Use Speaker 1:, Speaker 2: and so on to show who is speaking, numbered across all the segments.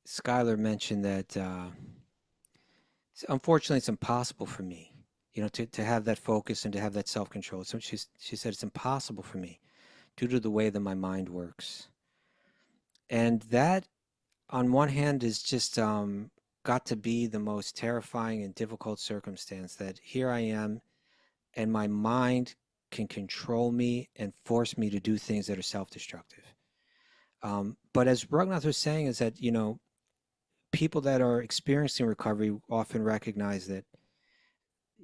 Speaker 1: Skylar mentioned that unfortunately it's impossible for me, to have that focus and to have that self-control. So she said it's impossible for me due to the way that my mind works. And that, on one hand, is just got to be the most terrifying and difficult circumstance that here I am and my mind can control me and force me to do things that are self-destructive. But as Raghunath was saying, is that, people that are experiencing recovery often recognize that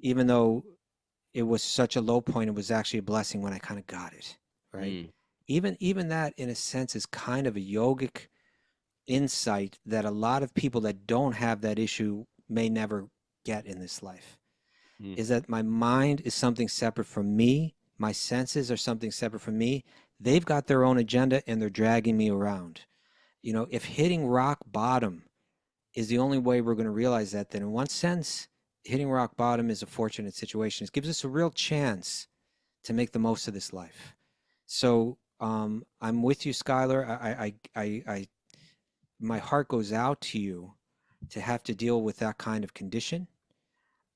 Speaker 1: even though it was such a low point, it was actually a blessing when I kind of got it, right? Even that, in a sense, is kind of a yogic insight that a lot of people that don't have that issue may never get in this life. Is that my mind is something separate from me, my senses are something separate from me. They've got their own agenda and they're dragging me around. If hitting rock bottom is the only way we're going to realize that, then in one sense, hitting rock bottom is a fortunate situation. It gives us a real chance to make the most of this life. So I'm with you, Skylar. My heart goes out to you to have to deal with that kind of condition.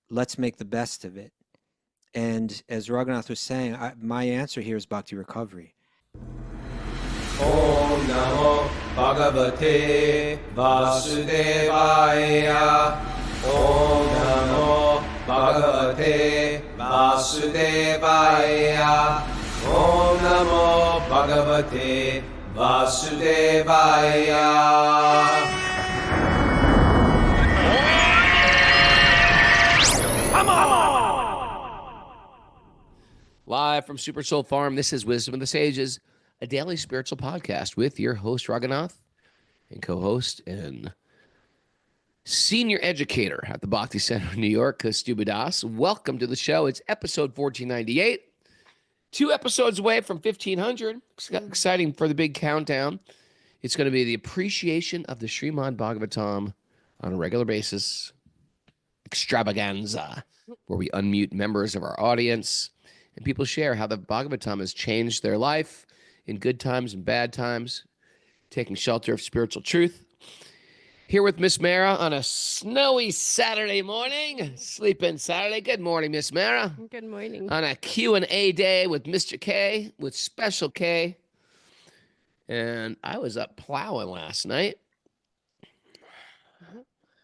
Speaker 1: Let's make the best of it. And as Raghunath was saying, my answer here is Bhakti Recovery.
Speaker 2: Om Namo Bhagavate Vasudevaya. Om Namo Bhagavate Vasudevaya. Om Namo Bhagavate Vasudevaya.
Speaker 3: Live from Super Soul Farm, this is Wisdom of the Sages, a daily spiritual podcast with your host, Raghunath, and co-host and senior educator at the Bhakti Center in New York, Kaustubha Das. Welcome to the show. It's episode 1498, 2 episodes away from 1500. Exciting for the big countdown. It's going to be the appreciation of the Srimad Bhagavatam on a regular basis, extravaganza, where we unmute members of our audience and people share how the Bhagavatam has changed their life in good times and bad times, taking shelter of spiritual truth. Here with Miss Mara on a snowy Saturday morning, sleep-in Saturday. Good morning, Miss Mara.
Speaker 4: Good morning.
Speaker 3: On a Q&A day with Mr. K, with Special K. And I was up plowing last night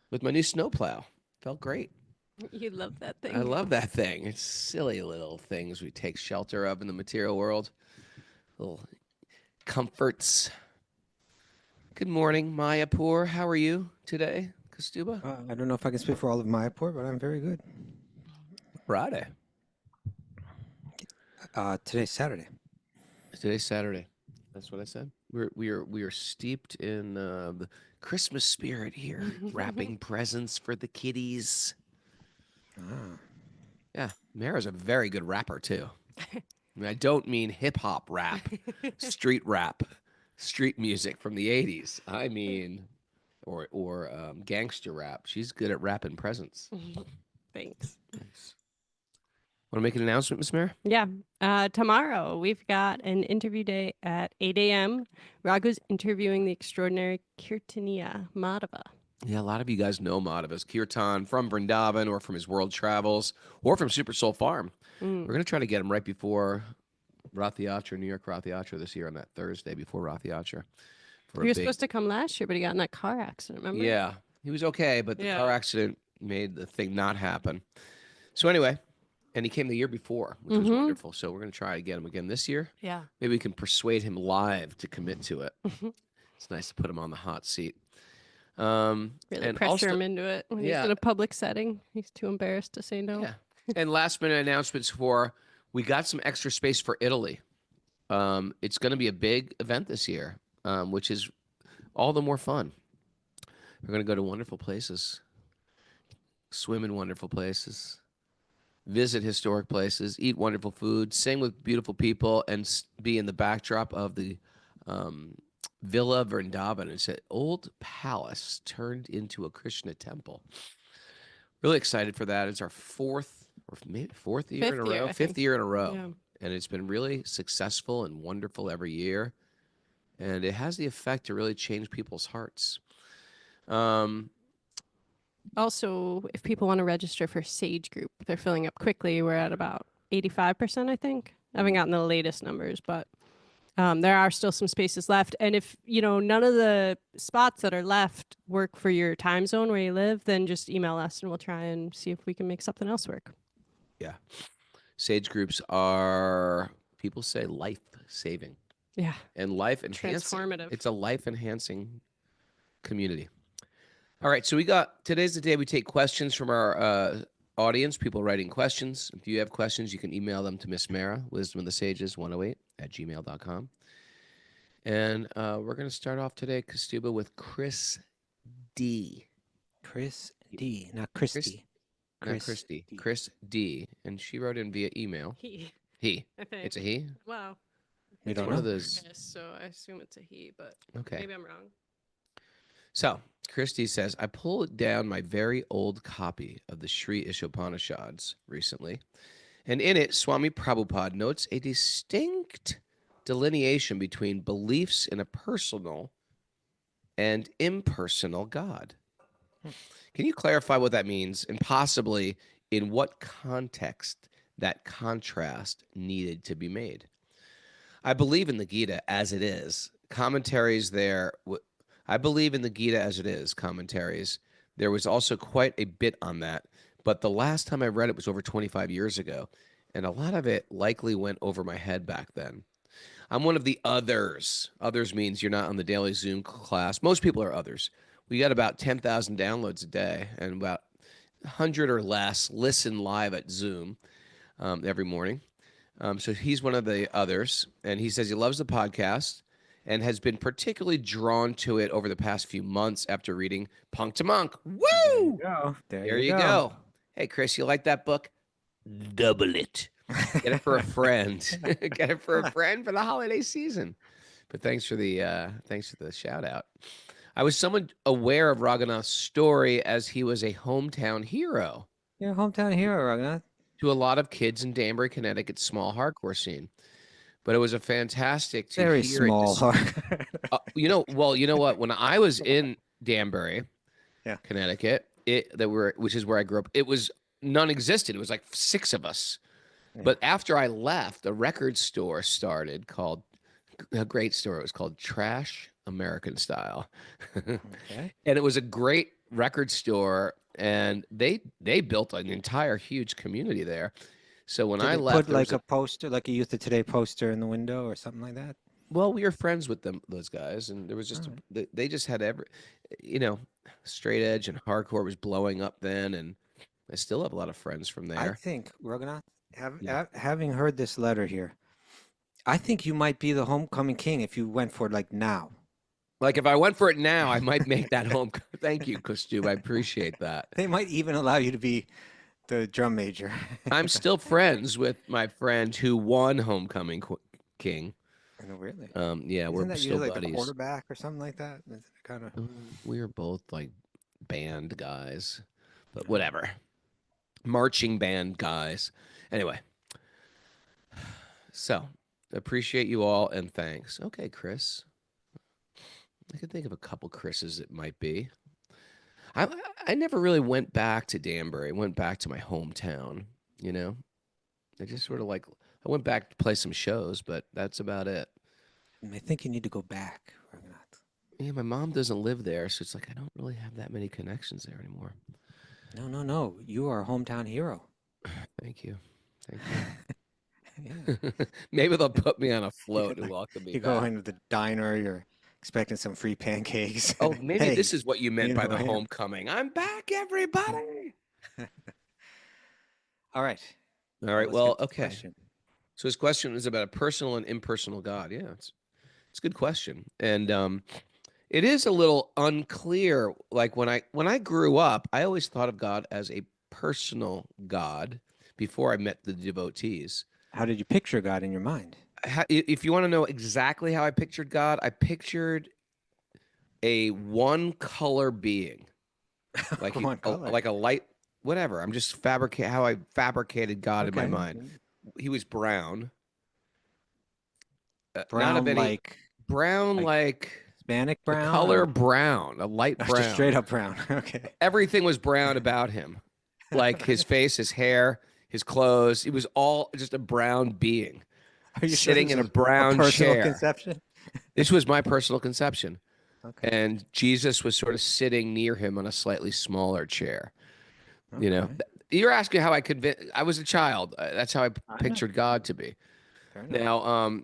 Speaker 3: with my new snowplow. Felt great.
Speaker 4: You love that thing.
Speaker 3: I love that thing. It's silly little things we take shelter of in the material world. Little comforts. Good morning, Mayapur. How are you today, Kaustubha?
Speaker 1: I don't know if I can speak for all of Mayapur, but I'm very good.
Speaker 3: Friday.
Speaker 1: Today's Saturday.
Speaker 3: Today's Saturday. That's what I said. We are steeped in the Christmas spirit here, wrapping presents for the kiddies. Yeah, Mara's a very good rapper too. I don't mean hip hop rap, street rap, street music from the 80s. I mean, or gangster rap. She's good at rapping presents.
Speaker 4: Thanks.
Speaker 3: Want to make an announcement, Miss Mara?
Speaker 4: Yeah. Tomorrow we've got an interview day at 8 a.m. Raghu's interviewing the extraordinary Kirtaniya Madhava.
Speaker 3: Yeah, a lot of you guys know Madhava's Kirtan from Vrindavan or from his world travels or from Super Soul Farm. We're going to try to get him right before Rath Yatra, New York Rath Yatra this year on that Thursday before Rath Yatra.
Speaker 4: He was supposed to come last year, but he got in that car accident, remember?
Speaker 3: Yeah, he was okay, but the car accident made the thing not happen. So anyway, and he came the year before, which was wonderful. So we're going to try to get him again this year.
Speaker 4: Yeah.
Speaker 3: Maybe we can persuade him live to commit to it. It's nice to put him on the hot seat.
Speaker 4: Really pressure him into it when he's in a public setting. He's too embarrassed to say no.
Speaker 3: Yeah. And last minute announcements we got some extra space for Italy. It's going to be a big event this year, which is all the more fun. We're going to go to wonderful places, swim in wonderful places, visit historic places, eat wonderful food, sing with beautiful people, and be in the backdrop of the Villa Vrindavan. It's an old palace turned into a Krishna temple. Really excited for that. It's our fifth year in a row. Fifth year in a row. Yeah. And it's been really successful and wonderful every year. And it has the effect to really change people's hearts.
Speaker 4: Also, if people want to register for Sage Group, they're filling up quickly. We're at about 85%, I think. I haven't gotten the latest numbers, but there are still some spaces left. And if, none of the spots that are left work for your time zone where you live, then just email us and we'll try and see if we can make something else work.
Speaker 3: Yeah. Sage groups are, people say, life-saving.
Speaker 4: Yeah.
Speaker 3: And life-enhancing.
Speaker 4: Transformative.
Speaker 3: It's a life-enhancing community. All right, so today's the day we take questions from our audience, people writing questions. If you have questions, you can email them to Miss Mara, wisdomofthesages108@gmail.com. And we're going to start off today, Kaustubha, with Chris D.
Speaker 1: Chris D, not Christy.
Speaker 3: Not Christy. Chris D. And she wrote in via email.
Speaker 4: He.
Speaker 3: I think.
Speaker 4: It's
Speaker 3: a he?
Speaker 4: Wow.
Speaker 1: We don't
Speaker 3: one
Speaker 1: know.
Speaker 3: of those.
Speaker 4: Chris, so I assume it's a he, but
Speaker 3: Okay.
Speaker 4: maybe I'm wrong.
Speaker 3: So, Christy says, I pulled down my very old copy of the Sri Ishopanishads recently, and in it, Swami Prabhupada notes a distinct delineation between beliefs in a personal and impersonal God. Can you clarify what that means, and possibly in what context that contrast needed to be made? I believe in the Gita as it is. Commentaries there... I believe in the Gita as it is, commentaries. There was also quite a bit on that, but the last time I read it was over 25 years ago, and a lot of it likely went over my head back then. I'm one of the others. Others means you're not on the daily Zoom class. Most people are others. We got about 10,000 downloads a day, and about 100 or less listen live at Zoom every morning. So he's one of the others, and he says he loves the podcast and has been particularly drawn to it over the past few months after reading Punk to Monk. Woo!
Speaker 1: There
Speaker 3: you go. Hey, Chris, you like that book? Double it. Get it for a friend. Get it for a friend for the holiday season. But thanks for the shout out. I was somewhat aware of Raghunath's story as he was a hometown hero.
Speaker 1: You're a hometown hero, Raghunath.
Speaker 3: To a lot of kids in Danbury, Connecticut's small hardcore scene. But it was a fantastic to
Speaker 1: Very
Speaker 3: hear
Speaker 1: small.
Speaker 3: you know what? When I was in Danbury, Connecticut, which is where I grew up, it was non-existent. It was like 6 of us. Yeah. But after I left, a record store started called a great store. It was called Trash American Style. Okay. And it was a great record store, and they built an entire huge community there. So when I left,
Speaker 1: put like a poster, like a Youth of Today poster in the window or something like that.
Speaker 3: Well, we were friends with those guys, and there was just they just had straight edge and hardcore was blowing up then, and I still have a lot of friends from there.
Speaker 1: I think Raghunath, having heard this letter here, I think you might be the homecoming king if you went for it like now.
Speaker 3: Like if I went for it now, I might make that home. Thank you, Kaustubha. I appreciate that.
Speaker 1: They might even allow you to be the drum major.
Speaker 3: I'm still friends with my friend who won Homecoming King.
Speaker 1: Oh, really?
Speaker 3: Yeah,
Speaker 1: Isn't
Speaker 3: we're
Speaker 1: that
Speaker 3: still
Speaker 1: like
Speaker 3: buddies.
Speaker 1: The quarterback or something like that? Kind of.
Speaker 3: We were both like band guys, but whatever. Marching band guys. Anyway, so appreciate you all and thanks. Okay, Chris. I can think of a couple Chris's it might be. I never really went back to Danbury. I went back to my hometown, I just sort of I went back to play some shows, but that's about it.
Speaker 1: I think you need to go back, Raghunath.
Speaker 3: Yeah, my mom doesn't live there, so it's like I don't really have that many connections there anymore.
Speaker 1: No. You are a hometown hero.
Speaker 3: Thank you. Yeah. Maybe they'll put me on a float and welcome me back.
Speaker 1: You go into the diner, you're expecting some free pancakes.
Speaker 3: Oh, maybe this is what you meant by the homecoming. I'm back, everybody.
Speaker 1: All right.
Speaker 3: Well, okay. So his question is about a personal and impersonal God. Yeah, it's a good question, and it is a little unclear. Like when I grew up, I always thought of God as a personal God before I met the devotees.
Speaker 1: How did you picture God in your mind?
Speaker 3: If you want to know exactly how I pictured God, I pictured a one color being, like like a light, whatever. I'm just how I fabricated God in my mind. He was brown,
Speaker 1: brown like Hispanic
Speaker 3: The
Speaker 1: brown?
Speaker 3: color
Speaker 1: Or
Speaker 3: brown, a light brown.
Speaker 1: just straight up brown. Okay.
Speaker 3: Everything was brown about him. Like his face, his hair, his clothes. He was all just a brown being.
Speaker 1: Are you sure
Speaker 3: Sitting
Speaker 1: this
Speaker 3: in a
Speaker 1: is
Speaker 3: brown
Speaker 1: personal
Speaker 3: chair.
Speaker 1: conception?
Speaker 3: This was my personal conception.
Speaker 1: Okay.
Speaker 3: And Jesus was sort of sitting near him on a slightly smaller chair. You know,
Speaker 1: Okay.
Speaker 3: you're asking how I was a child. That's how I
Speaker 1: I know.
Speaker 3: pictured God to be.
Speaker 1: Fair enough.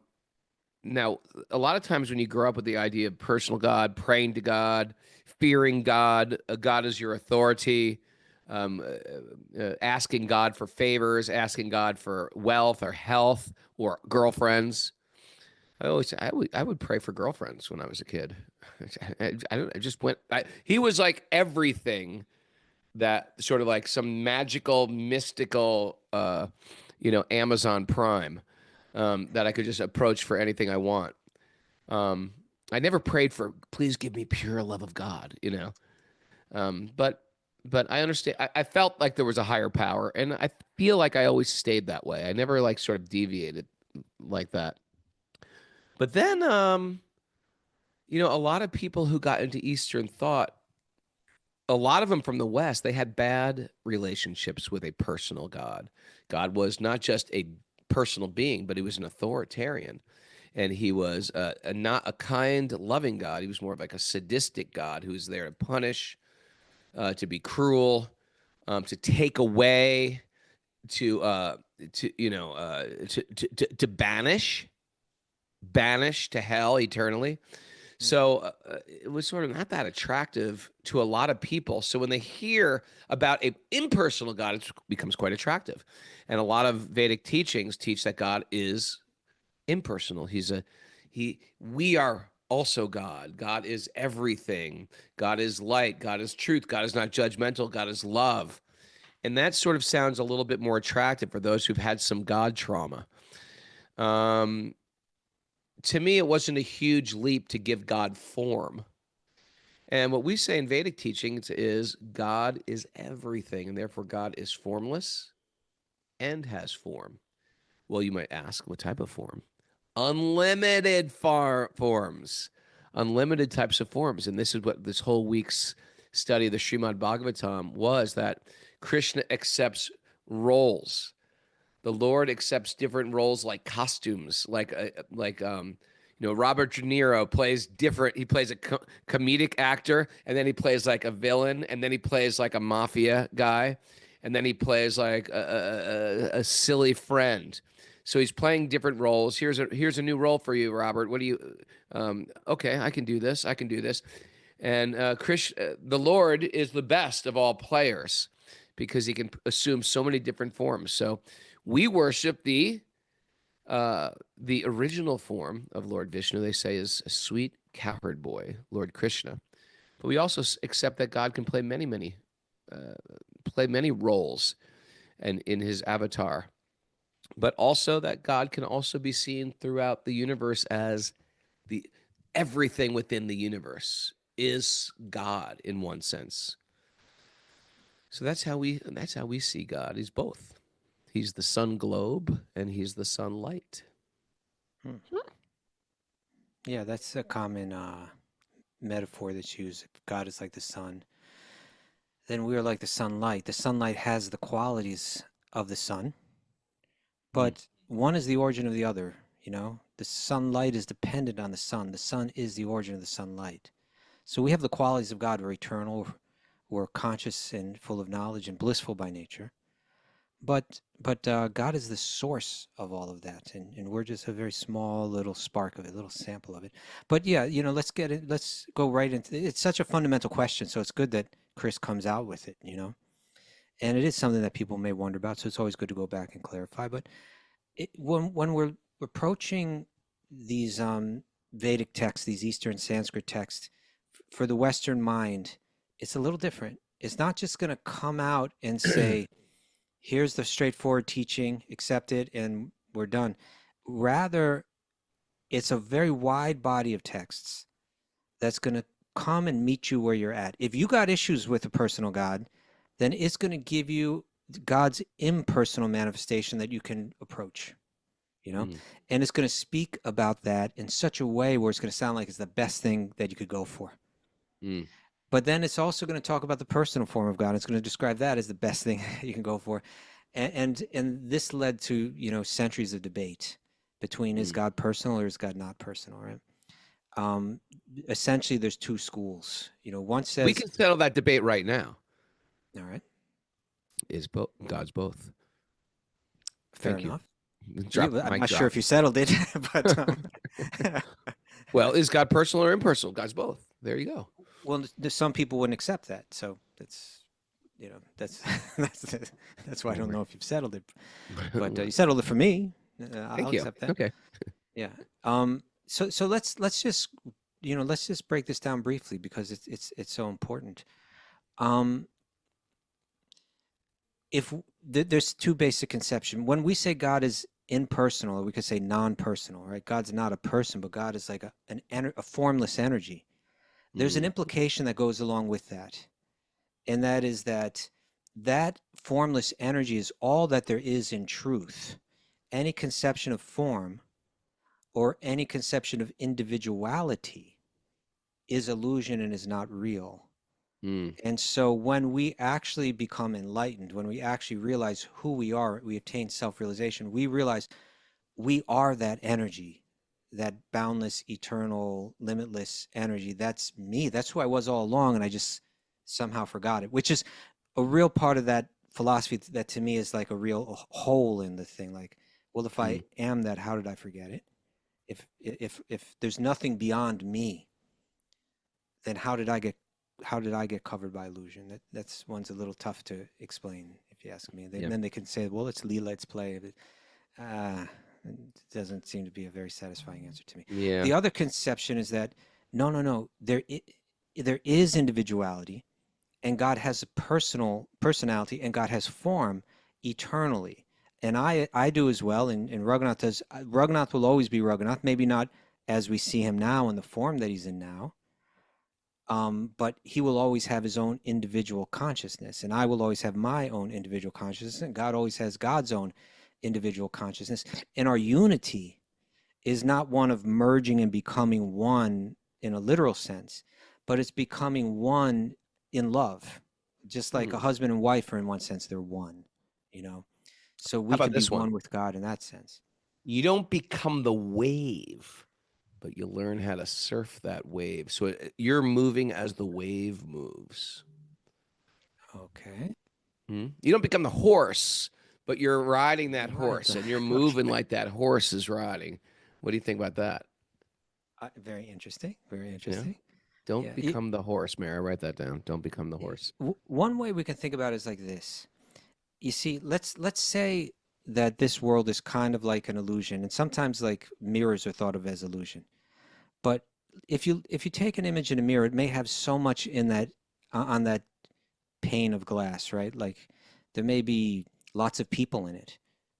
Speaker 3: Now, a lot of times when you grow up with the idea of personal God, praying to God, fearing God, God is your authority, asking God for favors, asking God for wealth or health or girlfriends. I would pray for girlfriends when I was a kid. I just went. He was like everything that sort of like some magical, mystical, Amazon Prime that I could just approach for anything I want. I never prayed for, please give me pure love of God, but I understand. I felt like there was a higher power, and I feel like I always stayed that way. I never like sort of deviated like that. But then, a lot of people who got into Eastern thought, a lot of them from the West, they had bad relationships with a personal God. God was not just a personal being, but he was an authoritarian. And he was not a kind, loving God. He was more of like a sadistic God who was there to punish, to be cruel, to take away, to banish to hell eternally. So it was sort of not that attractive to a lot of people. So when they hear about an impersonal God, it becomes quite attractive. And a lot of Vedic teachings teach that God is impersonal. We are also God. God is everything. God is light. God is truth. God is not judgmental. God is love. And that sort of sounds a little bit more attractive for those who've had some God trauma. To me, it wasn't a huge leap to give God form. And what we say in Vedic teachings is God is everything, and therefore God is formless and has form. Well, you might ask, what type of form? Unlimited forms, unlimited types of forms. And this is what this whole week's study of the Srimad Bhagavatam was, that Krishna accepts roles. The Lord accepts different roles like costumes, like Robert De Niro plays different. He plays a comedic actor, and then he plays like a villain, and then he plays like a mafia guy, and then he plays like a silly friend. So he's playing different roles. Here's a new role for you, Robert. What do you? Okay, I can do this. I can do this. And the Lord is the best of all players because he can assume so many different forms. So we worship the original form of Lord Vishnu. They say is a sweet cowherd boy, Lord Krishna. But we also accept that God can play many roles, and in his avatar. But also that God can also be seen throughout the universe as everything within the universe is God in one sense. So that's how we see God. He's both. He's the sun globe and he's the sunlight.
Speaker 1: Yeah, that's a common metaphor that's used. If God is like the sun, then we are like the sunlight. The sunlight has the qualities of the sun, but one is the origin of the other. The sunlight is dependent on the sun. The sun is the origin of the sunlight. So we have the qualities of God. We're eternal. We're conscious and full of knowledge and blissful by nature. But God is the source of all of that, and we're just a very small little spark of it, a little sample of it. But yeah, let's get it. Let's go right into it. It's such a fundamental question, so it's good that Chris comes out with it, and it is something that people may wonder about. So it's always good to go back and clarify. But when we're approaching these Vedic texts, these Eastern Sanskrit texts, for the Western mind, it's a little different. It's not just going to come out and say, here's the straightforward teaching, accept it, and we're done. Rather, it's a very wide body of texts that's going to come and meet you where you're at. If you got issues with a personal God, then it's going to give you God's impersonal manifestation that you can approach. you know,
Speaker 3: Mm.
Speaker 1: and it's going to speak about that in such a way where it's going to sound like it's the best thing that you could go for.
Speaker 3: Mm.
Speaker 1: But then it's also going to talk about the personal form of God. It's going to describe that as the best thing you can go for. And this led to, you know, centuries of debate between is
Speaker 3: Mm.
Speaker 1: God personal or is God not personal, right? Essentially, there's two schools. You know, one
Speaker 3: We
Speaker 1: says,
Speaker 3: can settle that debate right now.
Speaker 1: all right,
Speaker 3: Is God's both?
Speaker 1: fair
Speaker 3: Thank you.
Speaker 1: enough.
Speaker 3: Drop
Speaker 1: I'm
Speaker 3: mic
Speaker 1: not sure
Speaker 3: drop.
Speaker 1: if you settled it, but
Speaker 3: Well, is God personal or impersonal? God's both. There you go.
Speaker 1: well, some people wouldn't accept that. So that's, you know, that's that's why I don't know if you've settled it. But you settled it for me. I'll
Speaker 3: Thank you.
Speaker 1: accept that.
Speaker 3: Okay.
Speaker 1: Yeah. So let's just, you know, let's just break this down briefly because it's so important. If there's two basic conceptions. When we say God is impersonal, or we could say non-personal, right? God's not a person, but God is like a formless energy. There's an implication that goes along with that, and that is that formless energy is all that there is in truth. Any conception of form or any conception of individuality is illusion and is not real.
Speaker 3: Mm.
Speaker 1: And so when we actually become enlightened, when we actually realize who we are, we attain self-realization, we realize we are that energy, that boundless, eternal, limitless energy. That's me. That's who I was all along, and I just somehow forgot it, which is a real part of that philosophy that to me is like a real hole in the thing. Like, well, if I am that, how did I forget it? If there's nothing beyond me, then how did I get covered by illusion? That's one's a little tough to explain, if you ask me. Then they can say, well, it's Leela, it's play. But, it doesn't seem to be a very satisfying answer to me.
Speaker 3: Yeah.
Speaker 1: The other conception is that no, there is individuality, and God has a personality, and God has form eternally. And I do as well, and Raghunath does. Raghunath will always be Raghunath, maybe not as we see him now in the form that he's in now, but he will always have his own individual consciousness, and I will always have my own individual consciousness, and God always has God's own individual consciousness. And our unity is not one of merging and becoming one in a literal sense, but it's becoming one in love. Just like a husband and wife are in one sense, they're one, you know? So we can be one with God in that sense.
Speaker 3: You don't become the wave, but you learn how to surf that wave. So you're moving as the wave moves.
Speaker 1: Okay.
Speaker 3: You don't become the horse, but you're riding that horse, and you're moving like that horse is riding. What do you think about that?
Speaker 1: Very interesting. Very interesting.
Speaker 3: Yeah. Don't become the horse, Mary. Write that down. Don't become the horse.
Speaker 1: One way we can think about it is like this. You see, let's say that this world is kind of like an illusion, and sometimes like mirrors are thought of as illusion. But if you take an image in a mirror, it may have so much in that on that pane of glass, right? Like there may be lots of people in it.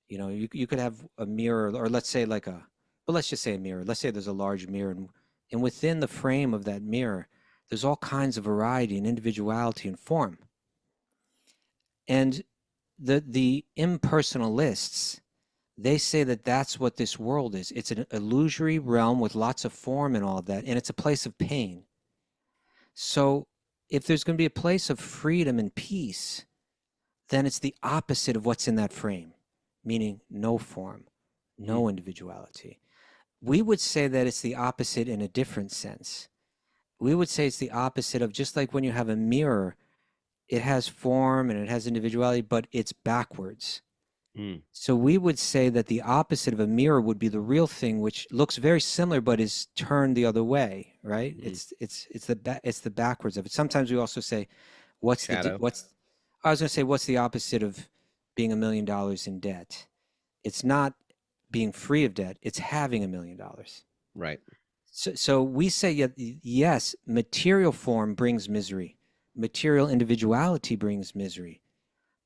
Speaker 1: You know, you could have a mirror, or let's say like let's just say a mirror. Let's say there's a large mirror, and within the frame of that mirror, there's all kinds of variety and individuality and form. And the impersonalists, they say that that's what this world is. It's an illusory realm with lots of form and all of that, and it's a place of pain. So if there's going to be a place of freedom and peace, then it's the opposite of what's in that frame, meaning no form, no individuality. We would say that it's the opposite in a different sense. We would say it's the opposite of, just like when you have a mirror, it has form and it has individuality, but it's backwards. So we would say that the opposite of a mirror would be the real thing, which looks very similar but is turned the other way, right? It's the backwards of it. Sometimes we also say, what's the opposite of being $1 million in debt? It's not being free of debt, it's having $1 million.
Speaker 3: Right.
Speaker 1: So we say, yes, material form brings misery. Material individuality brings misery.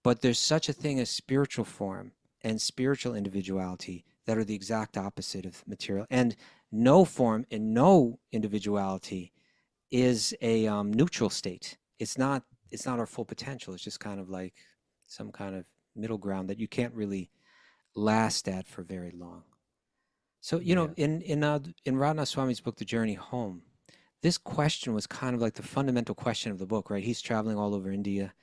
Speaker 1: But there's such a thing as spiritual form and spiritual individuality that are the exact opposite of material. And no form and no individuality is a neutral state. It's not our full potential. It's just kind of like some kind of middle ground that you can't really last at for very long. So, in Radhanath Swami's book, The Journey Home, this question was kind of like the fundamental question of the book, right? He's traveling all over India.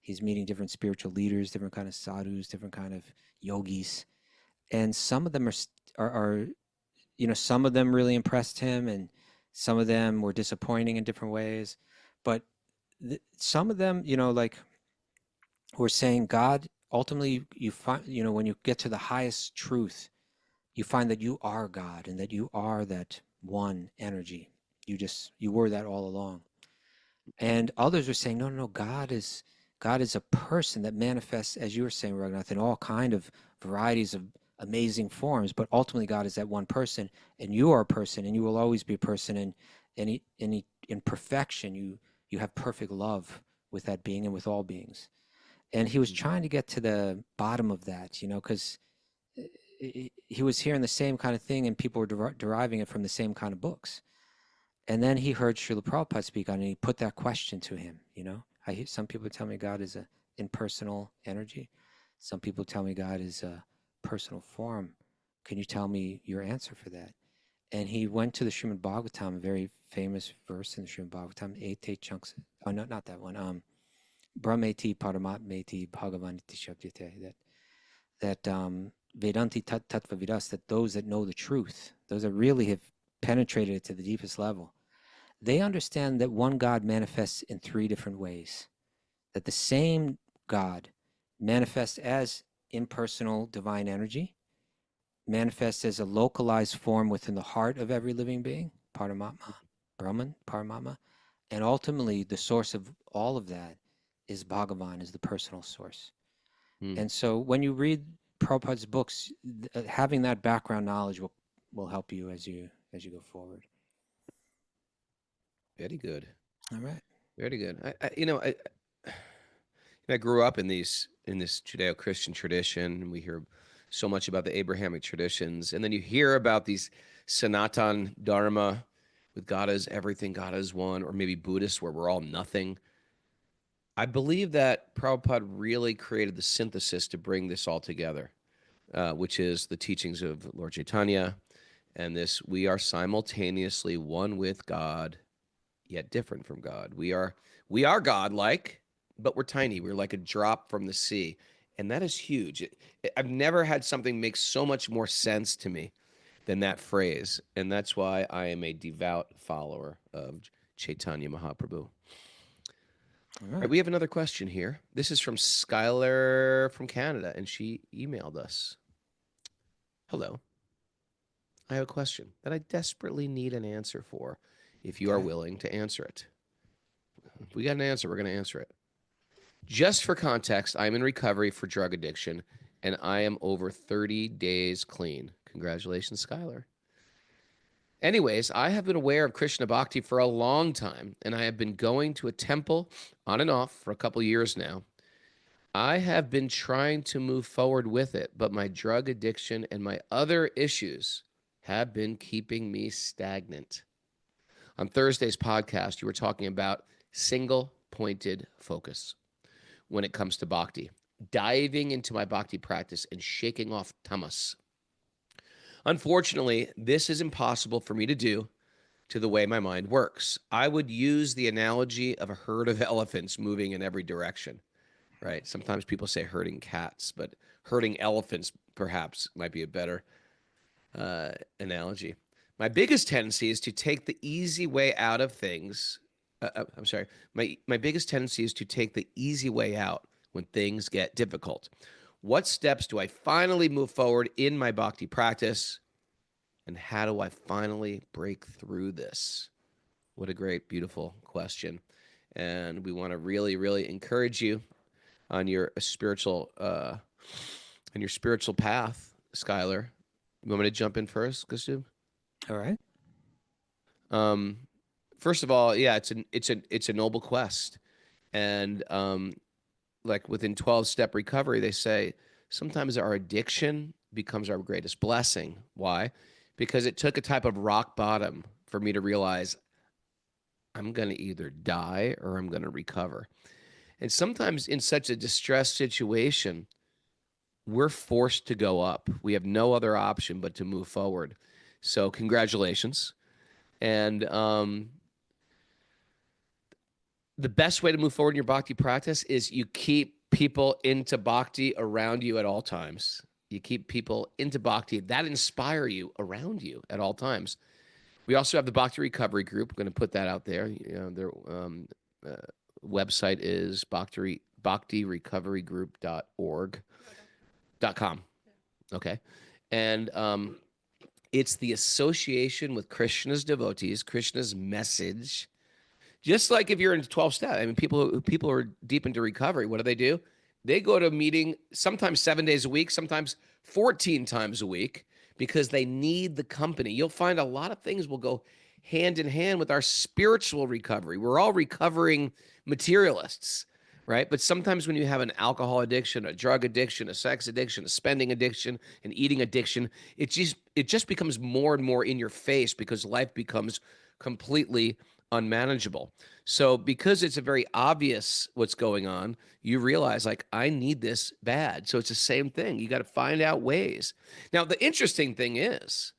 Speaker 1: He's meeting different spiritual leaders, different kind of sadhus, different kind of yogis, and some of them are some of them really impressed him, and some of them were disappointing in different ways. But some of them, like, were saying God ultimately, you find, when you get to the highest truth, you find that you are God and that you are that one energy. You were that all along. And others are saying, no, no, no, God is a person that manifests, as you were saying, Raghunath, in all kind of varieties of amazing forms. But ultimately, God is that one person, and you are a person, and you will always be a person. And in perfection, you have perfect love with that being and with all beings. And he was trying to get to the bottom of that, because he was hearing the same kind of thing, and people were deriving it from the same kind of books. And then he heard Srila Prabhupada speak on it, and he put that question to him, I hear some people tell me God is an impersonal energy. Some people tell me God is a personal form. Can you tell me your answer for that? And he went to the Srimad Bhagavatam, a very famous verse in the Srimad Bhagavatam, eight chunks. Oh, no, not that one. Brahmeti Paramatmeti Bhagavaniti Shabdite. That Vedanti Tattva Vidas, that those that know the truth, those that really have penetrated it to the deepest level, they understand that one God manifests in three different ways. That the same God manifests as impersonal divine energy, manifests as a localized form within the heart of every living being, Paramatma, Brahman, Paramatma, and ultimately the source of all of that is Bhagavan, is the personal source. And so when you read Prabhupada's books, having that background knowledge will help you as you go forward.
Speaker 3: Very good.
Speaker 1: All right.
Speaker 3: Very good. I grew up in this Judeo-Christian tradition, and we hear so much about the Abrahamic traditions, and then you hear about these Sanatan Dharma with God as everything, God as one, or maybe Buddhists where we're all nothing. I believe that Prabhupada really created the synthesis to bring this all together, which is the teachings of Lord Chaitanya, and this: we are simultaneously one with God, yet different from God. We are God-like, but we're tiny. We're like a drop from the sea, and that is huge. I've never had something make so much more sense to me than that phrase, and that's why I am a devout follower of Chaitanya Mahaprabhu. All right, we have another question here. This is from Skylar from Canada, and she emailed us. Hello. I have a question that I desperately need an answer for, if you are willing to answer it. If we got an answer, we're going to answer it. Just for context, I'm in recovery for drug addiction, and I am over 30 days clean. Congratulations, Skylar. Anyways, I have been aware of Krishna Bhakti for a long time, and I have been going to a temple on and off for a couple years now. I have been trying to move forward with it, but my drug addiction and my other issues have been keeping me stagnant. On Thursday's podcast, you were talking about single-pointed focus when it comes to bhakti, diving into my bhakti practice and shaking off tamas. Unfortunately, this is impossible for me to do to the way my mind works. I would use the analogy of a herd of elephants moving in every direction, right? Sometimes people say herding cats, but herding elephants perhaps might be a better analogy. My biggest tendency is to take the easy way out of things. My biggest tendency is to take the easy way out when things get difficult. What steps do I finally move forward in my bhakti practice? And how do I finally break through this? What a great, beautiful question. And we want to really, really encourage you on your spiritual path, Skylar. You want me to jump in first, Kaustubha?
Speaker 1: All right.
Speaker 3: First of all, yeah, it's a noble quest. And like within 12-step recovery, they say sometimes our addiction becomes our greatest blessing. Why? Because it took a type of rock bottom for me to realize I'm going to either die or I'm going to recover. And sometimes in such a distressed situation, we're forced to go up. We have no other option but to move forward. So congratulations. And the best way to move forward in your bhakti practice is you keep people into bhakti around you at all times. You keep people into bhakti that inspire you around you at all times. We also have the Bhakti Recovery group. I'm going to put that out there. Their website is bhaktirecoverygroup.org.com. Okay. And it's the association with Krishna's devotees, Krishna's message. Just like if you're in 12 step, I mean, people who are deep into recovery, what do? They go to a meeting sometimes 7 days a week, sometimes 14 times a week, because they need the company. You'll find a lot of things will go hand in hand with our spiritual recovery. We're all recovering materialists, right? But sometimes when you have an alcohol addiction, a drug addiction, a sex addiction, a spending addiction, an eating addiction, it just becomes more and more in your face because life becomes completely unmanageable. So because it's a very obvious what's going on, you realize like, I need this bad. So it's the same thing. You got to find out ways. Now, the interesting thing is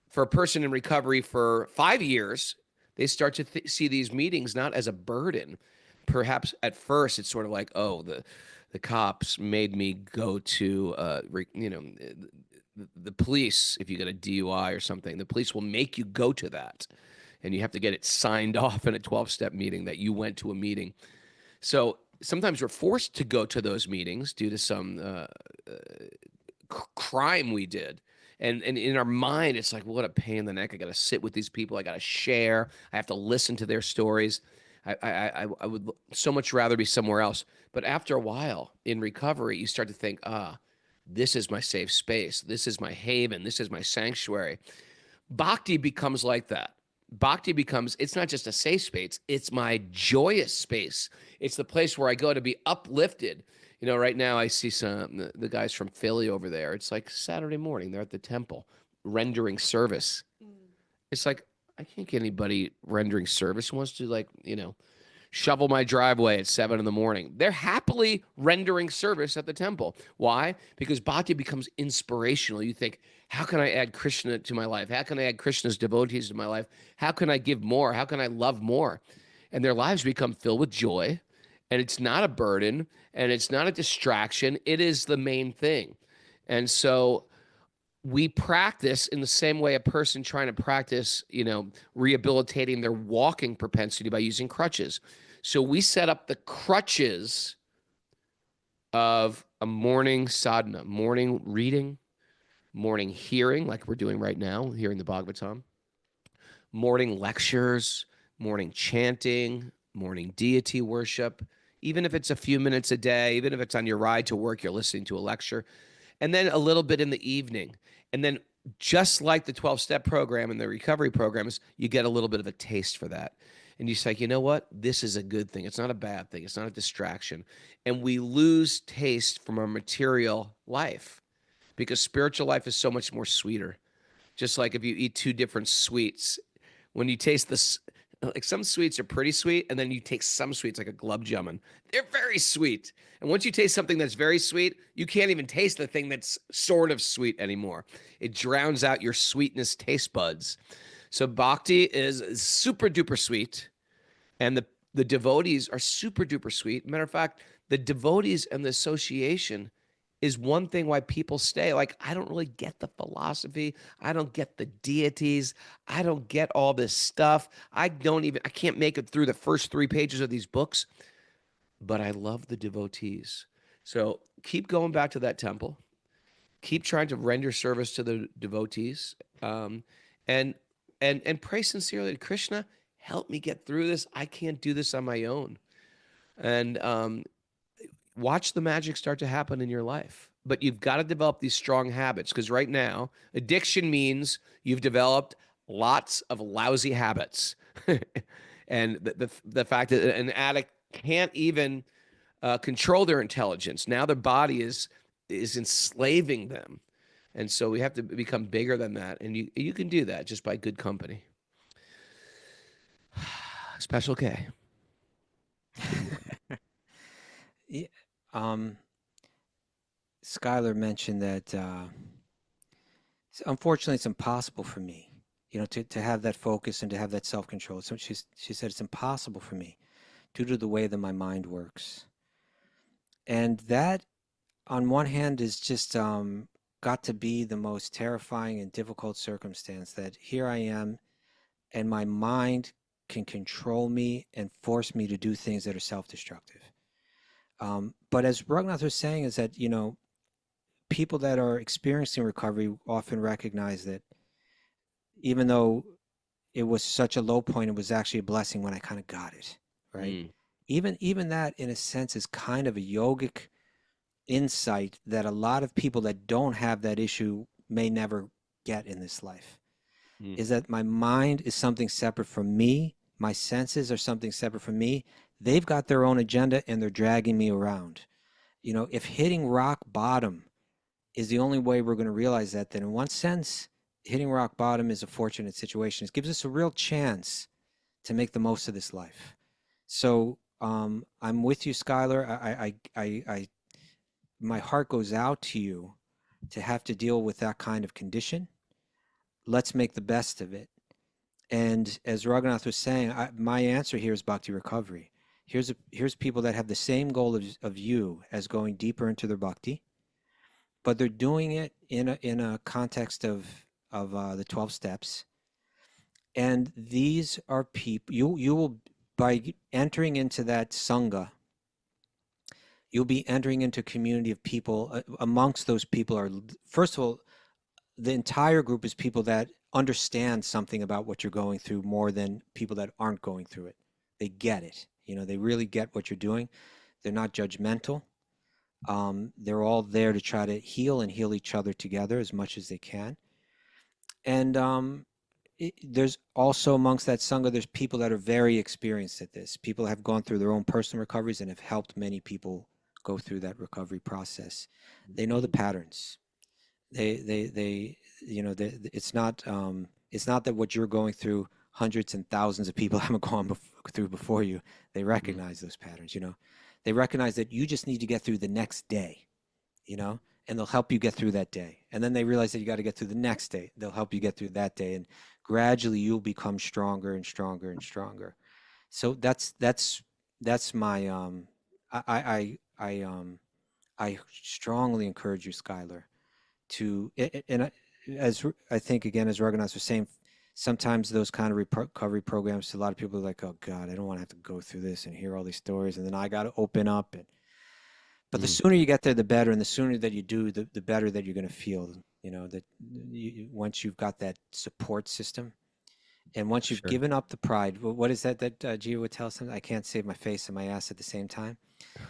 Speaker 3: for a person in recovery for 5 years, they start to see these meetings not as a burden. Perhaps at first it's sort of like, oh, the cops made me go to, the police. If you get a DUI or something, the police will make you go to that. And you have to get it signed off in a 12-step meeting that you went to a meeting. So sometimes we're forced to go to those meetings due to some crime we did. And in our mind, it's like, what a pain in the neck. I got to sit with these people. I got to share. I have to listen to their stories. I would so much rather be somewhere else. But after a while in recovery, you start to think, this is my safe space. This is my haven. This is my sanctuary. Bhakti becomes like that. Bhakti becomes, it's not just a safe space, it's my joyous space. It's the place where I go to be uplifted. You know, right now I see the guys from Philly over there. It's like Saturday morning, they're at the temple rendering service. It's like, I can't get anybody rendering service who wants to shovel my driveway at 7 a.m. They're happily rendering service at the temple. Why? Because bhakti becomes inspirational. You think, how can I add Krishna to my life? How can I add Krishna's devotees to my life? How can I give more? How can I love more? And their lives become filled with joy. And it's not a burden and it's not a distraction. It is the main thing. And so we practice in the same way a person trying to practice, rehabilitating their walking propensity by using crutches. So we set up the crutches of a morning sadhana, morning reading, morning hearing, like we're doing right now, hearing the Bhagavatam, morning lectures, morning chanting, morning deity worship, even if it's a few minutes a day, even if it's on your ride to work, you're listening to a lecture, and then a little bit in the evening. And then just like the 12-step program and the recovery programs, you get a little bit of a taste for that. And you say, you know what? This is a good thing. It's not a bad thing. It's not a distraction. And we lose taste from our material life because spiritual life is so much more sweeter. Just like if you eat two different sweets, when you taste this, like some sweets are pretty sweet, and then you take some sweets like a gulab jamun. They're very sweet. And once you taste something that's very sweet, you can't even taste the thing that's sort of sweet anymore. It drowns out your sweetness taste buds. So bhakti is super duper sweet, and the devotees are super duper sweet. Matter of fact, the devotees and the association is one thing why people stay. Like, I don't really get the philosophy. I don't get the deities. I don't get all this stuff. I can't make it through the first 3 pages of these books, but I love the devotees. So keep going back to that temple. Keep trying to render service to the devotees, and pray sincerely to Krishna. Help me get through this. I can't do this on my own. And watch the magic start to happen in your life. But you've got to develop these strong habits, because right now, addiction means you've developed lots of lousy habits. And the fact that an addict can't even control their intelligence. Now their body is enslaving them. And so we have to become bigger than that. And you can do that just by good company. Special K.
Speaker 1: Yeah, Skylar mentioned that unfortunately it's impossible for me, to have that focus and to have that self-control. So she said it's impossible for me due to the way that my mind works. And that, on one hand, is just got to be the most terrifying and difficult circumstance, that here I am and my mind can control me and force me to do things that are self-destructive. But as Raghunath was saying, is that, people that are experiencing recovery often recognize that even though it was such a low point, it was actually a blessing when I kind of got it, right? Even that, in a sense, is kind of a yogic insight that a lot of people that don't have that issue may never get in this life. Is that my mind is something separate from me, my senses are something separate from me. They've got their own agenda and they're dragging me around. If hitting rock bottom is the only way we're going to realize that, then in one sense, hitting rock bottom is a fortunate situation. It gives us a real chance to make the most of this life. So I'm with you, Skylar. I my heart goes out to you to have to deal with that kind of condition. Let's make the best of it. And as Raghunath was saying, my answer here is Bhakti Recovery. Here's people that have the same goal of you as going deeper into their bhakti, but they're doing it in a context of the 12 steps. And these are people, you will, by entering into that sangha, you'll be entering into a community of people. Amongst those people are, first of all, the entire group is people that understand something about what you're going through more than people that aren't going through it. They get it. They really get what you're doing. They're not judgmental. They're all there to try to heal and heal each other together as much as they can. And there's also, amongst that sangha, there's people that are very experienced at this. People have gone through their own personal recoveries and have helped many people go through that recovery process. They know the patterns. It's not that what you're going through, hundreds and thousands of people haven't gone through before you. They recognize those patterns. They recognize that you just need to get through the next day, and they'll help you get through that day. And then they realize that you got to get through the next day. They'll help you get through that day, and gradually you'll become stronger and stronger and stronger. So that's my I strongly encourage you, Skylar, to, and as I think, again, as Raghunath was saying, sometimes those kind of recovery programs, to a lot of people are like, oh God, I don't want to have to go through this and hear all these stories, and then I got to open up. But the sooner you get there, the better, and the sooner that you do, the better that you're going to feel. That once you've got that support system, and once you've given up the pride. What is that Gio would tell us? I can't save my face and my ass at the same time.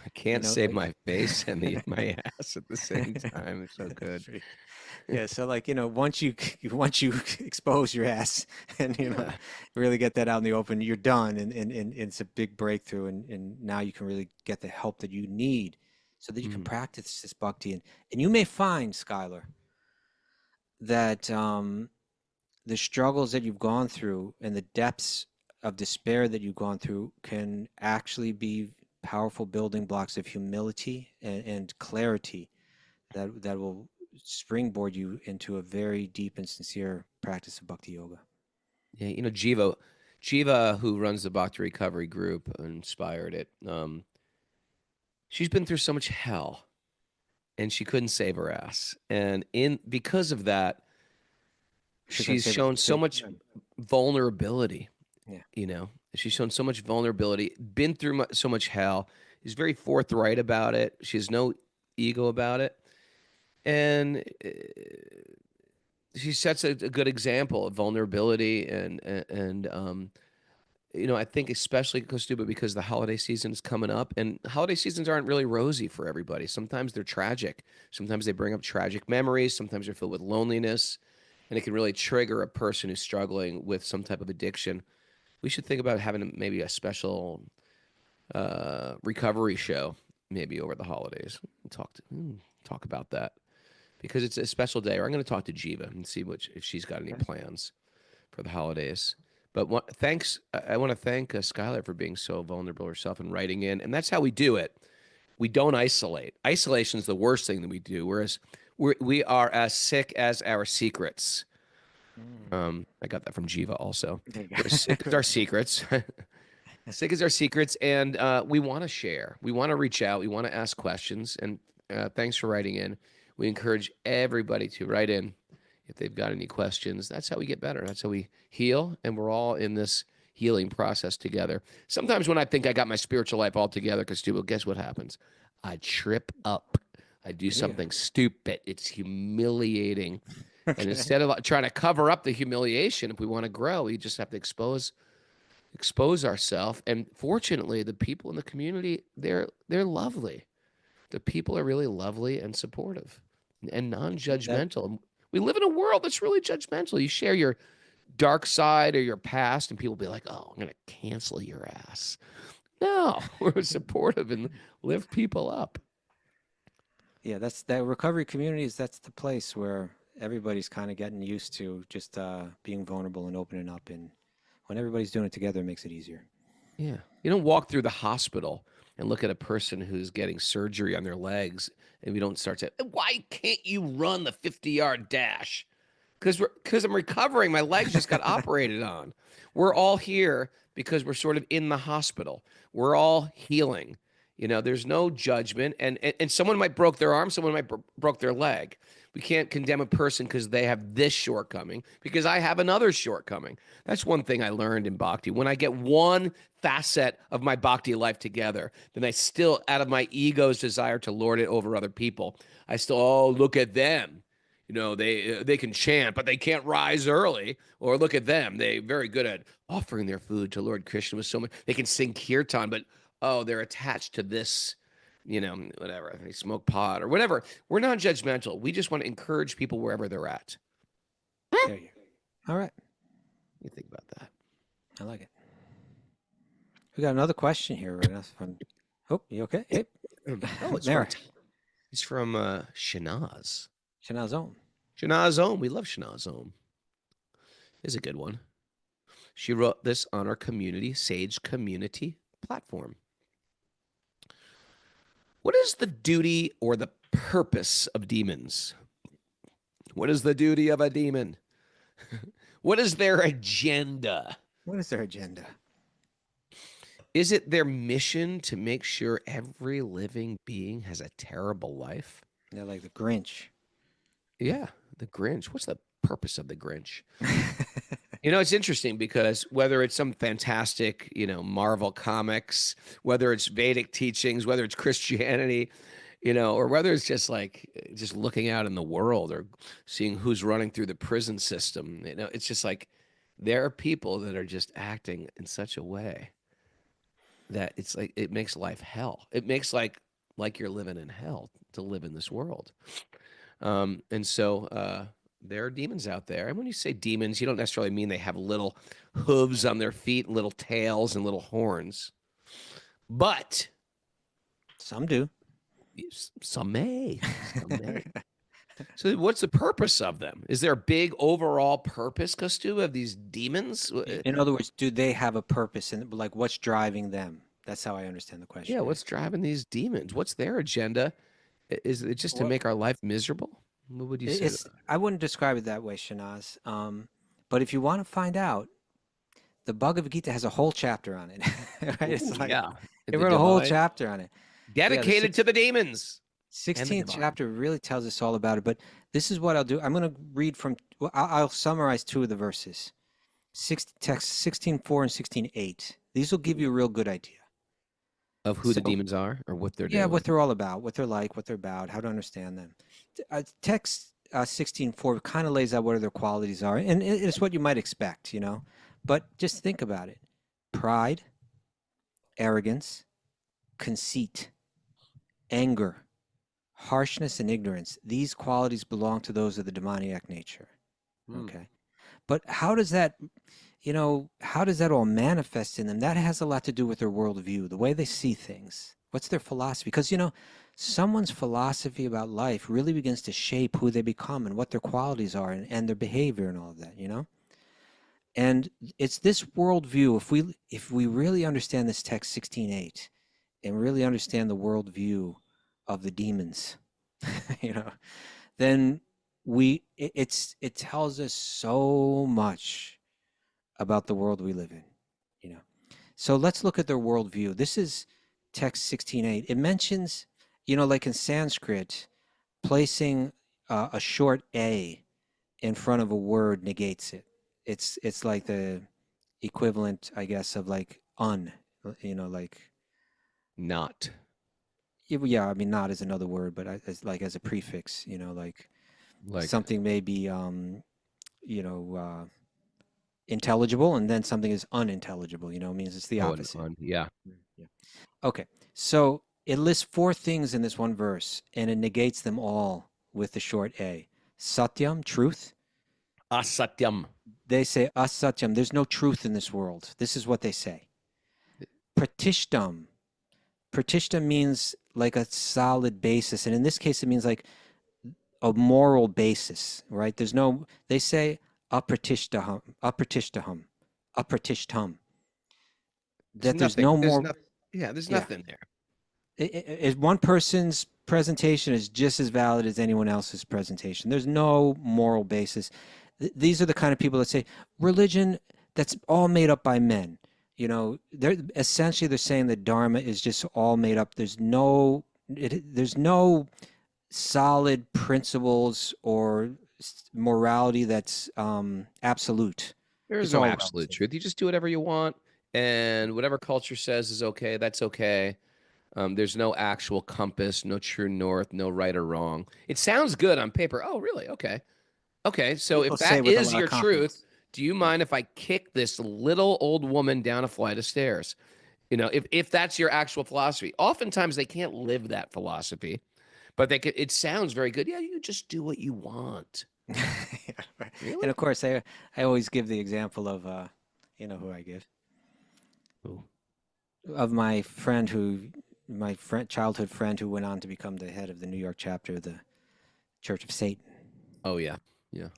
Speaker 3: I can't save my face and my ass at the same time. It's so good.
Speaker 1: Yeah, so once you expose your ass and really get that out in the open, you're done, and it's a big breakthrough, and now you can really get the help that you need so that you can practice this bhakti. And you may find, Skylar, that the struggles that you've gone through and the depths of despair that you've gone through can actually be powerful building blocks of humility and clarity that will springboard you into a very deep and sincere practice of bhakti yoga.
Speaker 3: Yeah, Jiva, who runs the Bhakti Recovery group, inspired it. She's been through so much hell, and she couldn't save her ass. And because of that, she's shown so much vulnerability. Yeah. She's shown so much vulnerability, been through so much hell, is very forthright about it. She has no ego about it. And she sets a good example of vulnerability and I think especially Kaustubha, because the holiday season is coming up, and holiday seasons aren't really rosy for everybody. Sometimes they're tragic. Sometimes they bring up tragic memories. Sometimes they're filled with loneliness, and it can really trigger a person who's struggling with some type of addiction. We should think about having maybe a special recovery show maybe over the holidays. Talk about that, because it's a special day. Or I'm going to talk to Jiva and see if she's got any plans for the holidays. But I want to thank Skylar for being so vulnerable herself and writing in. And that's how we do it. we don't isolate. Isolation is the worst thing that we do, whereas we are as sick as our secrets. I got that from Jiva also.
Speaker 1: There you
Speaker 3: We're sick as our secrets. Sick as our secrets, and we want to share. We want to reach out. We want to ask questions, and thanks for writing in. We encourage everybody to write in if they've got any questions. That's how we get better. That's how we heal, and we're all in this healing process together. Sometimes when I think I got my spiritual life all together, Kaustubha, guess what happens? I trip up. I do something stupid. It's humiliating. And instead of trying to cover up the humiliation, if we want to grow, we just have to expose ourselves. And fortunately, the people in the community, they're lovely. The people are really lovely and supportive and non-judgmental. We live in a world that's really judgmental. You share your dark side or your past, and people be like, "Oh, I'm going to cancel your ass." No, we're supportive and lift people up.
Speaker 1: Yeah, that's that recovery communities. That's the place where everybody's kind of getting used to just being vulnerable and opening up. And when everybody's doing it together, it makes it easier.
Speaker 3: Yeah. You don't walk through the hospital and look at a person who's getting surgery on their legs, and we don't start saying, "Why can't you run the 50-yard dash?" Because I'm recovering. My legs just got operated on. We're all here because we're sort of in the hospital. We're all healing. You know, there's no judgment. And someone might broke their arm, someone might broke their leg. We can't condemn a person because they have this shortcoming, because I have another shortcoming. That's one thing I learned in Bhakti. When I get one facet of my Bhakti life together, then I still, out of my ego's desire to lord it over other people, I still, oh, look at them. You know, they can chant, but they can't rise early. Or look at them. They're very good at offering their food to Lord Krishna with so much. They can sing kirtan, but, oh, they're attached to this, you know, whatever. They smoke pot or whatever. We're not judgmental. We just want to encourage people wherever they're at.
Speaker 1: There you go. All right.
Speaker 3: You think about that.
Speaker 1: I like it. We got another question here. From, oh, you okay? Hey.
Speaker 3: Oh, it's from Shanaz.
Speaker 1: Shanaz Om.
Speaker 3: Shanaz Om. We love Shanaz Om. Is a good one. She wrote this on our community, Sage Community platform. What is the duty or the purpose of demons? What is the duty of a demon? What is their agenda?
Speaker 1: What is their agenda?
Speaker 3: Is it their mission to make sure every living being has a terrible life?
Speaker 1: They're like the Grinch.
Speaker 3: Yeah, the Grinch. What's the purpose of the Grinch? You know, it's interesting because whether it's some fantastic, you know, Marvel comics, whether it's Vedic teachings, whether it's Christianity, you know, or whether it's just like just looking out in the world or seeing who's running through the prison system, you know, it's just like there are people that are just acting in such a way that it's like it makes life hell. It makes like you're living in hell to live in this world. And so there are demons out there. And when you say demons, you don't necessarily mean they have little hooves on their feet, little tails, and little horns. But
Speaker 1: some do.
Speaker 3: Some may. Some may. So what's the purpose of them? Is there a big overall purpose, Kaustubha, of these demons?
Speaker 1: In other words, do they have a purpose? And like, what's driving them? That's how I understand the question.
Speaker 3: Yeah, what's driving these demons? What's their agenda? Is it just to make our life miserable? What would you say?
Speaker 1: I wouldn't describe it that way, Shanaz. But if you want to find out, the Bhagavad Gita has a whole chapter on it. Right? It's like,
Speaker 3: yeah.
Speaker 1: It wrote a whole chapter on it.
Speaker 3: Dedicated to the demons.
Speaker 1: 16th chapter really tells us all about it. But this is what I'll do. I'm going to read from, I'll summarize two of the verses. Text 16.4 and 16.8. These will give you a real good idea.
Speaker 3: Of who the demons are or what they're doing?
Speaker 1: Yeah, what they're all about, what they're like, what they're about, how to understand them. Text 16.4 kind of lays out what their qualities are. And it's what you might expect, you know. But just think about it. Pride, arrogance, conceit, anger, harshness, and ignorance. These qualities belong to those of the demoniac nature. Okay. But how does that, you know, how does that all manifest in them? That has a lot to do with their worldview, the way they see things. What's their philosophy? Because, you know, someone's philosophy about life really begins to shape who they become and what their qualities are and their behavior and all of that, you know? And it's this worldview, if we really understand this text 16.8 and really understand the worldview of the demons, you know, then it tells us so much about the world we live in, you know. So let's look at their worldview. This is text 16:8. It mentions, you know, like in Sanskrit, placing a short a in front of a word negates it. It's like the equivalent, I guess, of like you know, like
Speaker 3: Not.
Speaker 1: yeah. I mean, not is another word, but as like as a prefix, you know, like
Speaker 3: Like,
Speaker 1: something may be, you know, intelligible, and then something is unintelligible. You know, it means it's the
Speaker 3: oh, and
Speaker 1: opposite.
Speaker 3: on. Yeah.
Speaker 1: Yeah. Okay, so it lists four things in this one verse, and it negates them all with the short a. Satyam, truth.
Speaker 3: Asatyam.
Speaker 1: They say asatyam. There's no truth in this world. This is what they say. Pratishtam. Pratishtam means like a solid basis, and in this case, it means like a moral basis, right? There's no. They say apratishtam, apratishtam, apratishtam. That there's no
Speaker 3: There's
Speaker 1: more.
Speaker 3: nothing. Yeah, there's
Speaker 1: Yeah,
Speaker 3: nothing there.
Speaker 1: one person's presentation is just as valid as anyone else's presentation. There's no moral basis. These are the kind of people that say religion that's all made up by men. You know, they're saying that dharma is just all made up. There's no solid principles or morality that's absolute.
Speaker 3: There is
Speaker 1: It's
Speaker 3: no
Speaker 1: all
Speaker 3: absolute
Speaker 1: relative.
Speaker 3: truth. You just do whatever you want, and whatever culture says is okay, that's okay. There's no actual compass, no true north, no right or wrong. It sounds good on paper. Oh, really? Okay. Okay. So
Speaker 1: People
Speaker 3: if
Speaker 1: say
Speaker 3: that
Speaker 1: with a
Speaker 3: is
Speaker 1: lot of
Speaker 3: your truth,
Speaker 1: confidence.
Speaker 3: do you
Speaker 1: Yeah.
Speaker 3: mind if I kick this little old woman down a flight of stairs? You know, if that's your actual philosophy. Oftentimes they can't live that philosophy, but it sounds very good. Yeah, you just do what you want.
Speaker 1: Yeah, right. And
Speaker 3: Really?
Speaker 1: of course, I always give the example of, you know, who I give,
Speaker 3: Ooh.
Speaker 1: of my friend, childhood friend who went on to become the head of the New York chapter of the Church of Satan.
Speaker 3: Oh yeah. Yeah.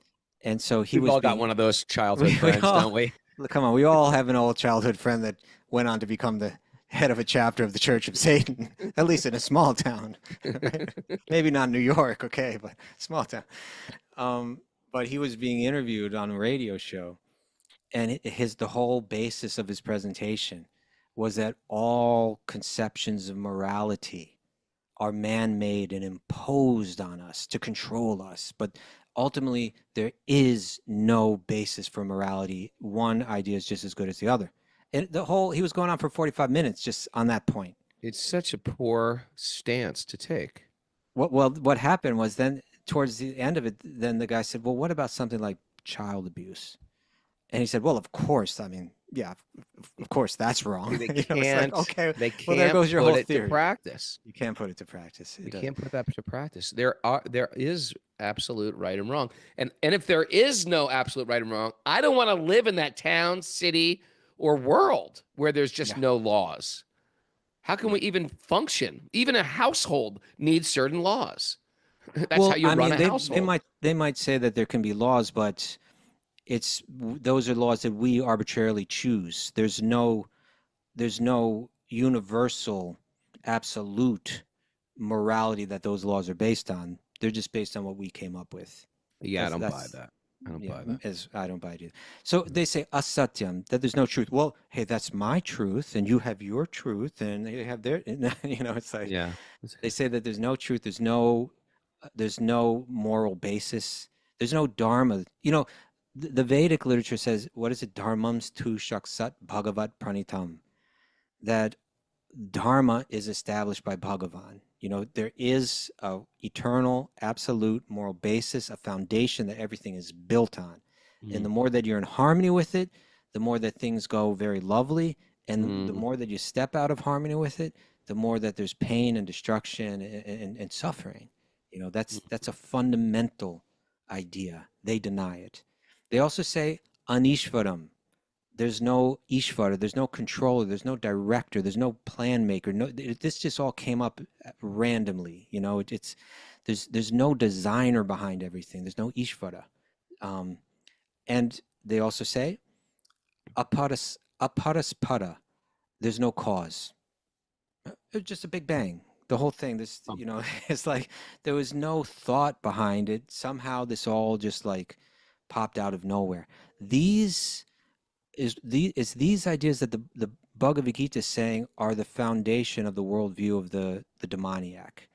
Speaker 1: And so he
Speaker 3: We've
Speaker 1: was
Speaker 3: all got
Speaker 1: being,
Speaker 3: one of those
Speaker 1: we,
Speaker 3: childhood
Speaker 1: we
Speaker 3: friends,
Speaker 1: all,
Speaker 3: don't we?
Speaker 1: come on, we all have an old childhood friend that went on to become the head of a chapter of the Church of Satan, at least in a small town, right? Maybe not New York, okay, but small town. Um, but he was being interviewed on a radio show, and the whole basis of his presentation was that all conceptions of morality are man-made and imposed on us to control us, but ultimately there is no basis for morality. One idea is just as good as the other, and he was going on for 45 minutes just on that point.
Speaker 3: It's such a poor stance to take.
Speaker 1: What happened was, then towards the end of it, then the guy said, well, what about something like child abuse? And he said, well, of course. I mean, yeah, of course that's wrong.
Speaker 3: They
Speaker 1: You know, it's like,
Speaker 3: can't
Speaker 1: okay,
Speaker 3: they
Speaker 1: well, there
Speaker 3: can't
Speaker 1: goes your
Speaker 3: put
Speaker 1: whole
Speaker 3: it to
Speaker 1: theory.
Speaker 3: practice.
Speaker 1: You can't put it to practice.
Speaker 3: You
Speaker 1: It doesn't.
Speaker 3: can't put that to practice. There is absolute right and wrong. And if there is no absolute right and wrong, I don't want to live in that town, city, or world where there's just
Speaker 1: Yeah.
Speaker 3: no laws. How can we even function? Even a household needs certain laws. That's how
Speaker 1: Well,
Speaker 3: you
Speaker 1: I
Speaker 3: run
Speaker 1: mean,
Speaker 3: a household.
Speaker 1: they might say that there can be laws, but those are laws that we arbitrarily choose. There's no universal, absolute morality that those laws are based on. They're just based on what we came up with.
Speaker 3: Yeah, I don't buy
Speaker 1: That's
Speaker 3: that. I don't
Speaker 1: yeah,
Speaker 3: buy that.
Speaker 1: as I don't buy it either. So they say asatyam, that there's no truth. Well, hey, that's my truth, and you have your truth, and they have their. You know, it's like
Speaker 3: Yeah.
Speaker 1: they say that there's no truth. There's no moral basis. There's no dharma. You know, the Vedic literature says, what is it? Dharmams tu shaksat bhagavat pranitam. That dharma is established by Bhagavan. You know, there is a eternal, absolute moral basis, a foundation that everything is built on. And
Speaker 3: Mm.
Speaker 1: the more that you're in harmony with it, the more that things go very lovely. And the
Speaker 3: Mm.
Speaker 1: more that you step out of harmony with it, the more that there's pain and destruction and suffering. You know, that's a fundamental idea. They deny it. They also say anishvaram. There's no Ishvara, there's no controller, there's no director, there's no plan maker. No, this just all came up randomly. You know, there's no designer behind everything. There's no Ishvara, um, and they also say aparaspada. There's no cause. It was just a big bang. The whole thing, this,
Speaker 3: Oh.
Speaker 1: it's like there was no thought behind it. Somehow this all just like popped out of nowhere. These is these ideas that the Bhagavad Gita is saying are the foundation of the worldview of the demoniac.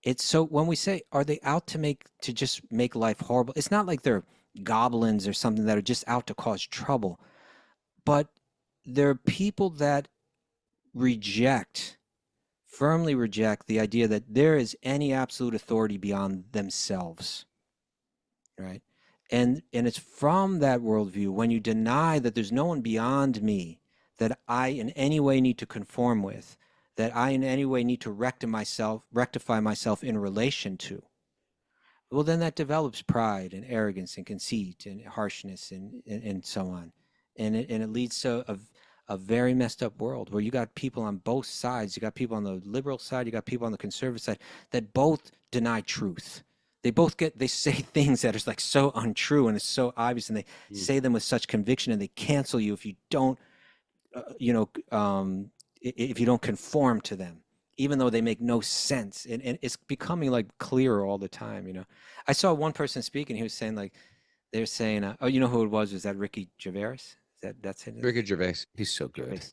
Speaker 1: It's so when we say, are they out to just make life horrible? It's not like they're goblins or something that are just out to cause trouble, but they're people that reject, firmly reject the idea that there is any absolute authority beyond themselves, right? And it's from that worldview, when you deny that there's no one beyond me that I in any way need to conform with, that I in any way need to rectify myself in relation to, well, then that develops pride and arrogance and conceit and harshness and so on. And it leads to a very messed up world where you got people on both sides. You got people on the liberal side, you got people on the conservative side that both deny truth. They say things that are like so untrue and it's so obvious, and they say them with such conviction, and they cancel you if you don't, if you don't conform to them, even though they make no sense. And it's becoming like clearer all the time. I saw one person speaking, he was saying like, they're saying, oh, you know who it was that Ricky Gervais? That's it?
Speaker 3: Ricky Gervais. He's so good.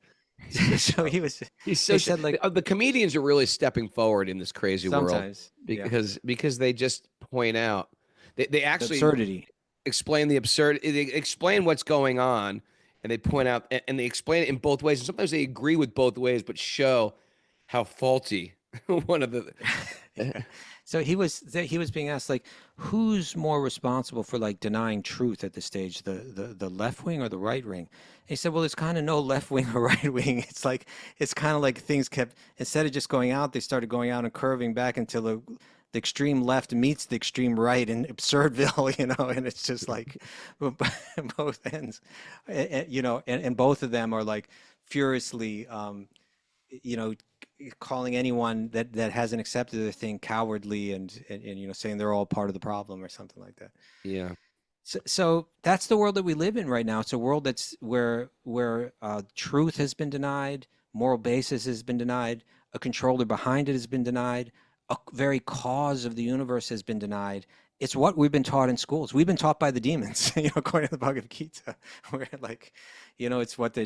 Speaker 1: So he was,
Speaker 3: He's so
Speaker 1: he said like,
Speaker 3: the comedians are really stepping forward in this crazy world
Speaker 1: sometimes, yeah,
Speaker 3: because they just point out they
Speaker 1: the
Speaker 3: actually
Speaker 1: absurdity.
Speaker 3: explain the absurd. They explain what's going on, and they point out and they explain it in both ways. And sometimes they agree with both ways, but show how faulty one of the.
Speaker 1: Yeah. So he was being asked like, who's more responsible for like denying truth at this stage, the left wing or the right wing? And he said, well, there's kind of no left wing or right wing. It's kind of like things kept, instead of just going out, they started going out and curving back until the extreme left meets the extreme right in Absurdville, and it's just like both ends, and both of them are like furiously, calling anyone that hasn't accepted the thing cowardly, and saying they're all part of the problem or something like that.
Speaker 3: Yeah.
Speaker 1: So that's the world that we live in right now. It's a world that's where truth has been denied, moral basis has been denied, a controller behind it has been denied, a very cause of the universe has been denied. It's what we've been taught in schools. We've been taught by the demons, according to the Bhagavad Gita, where like, it's what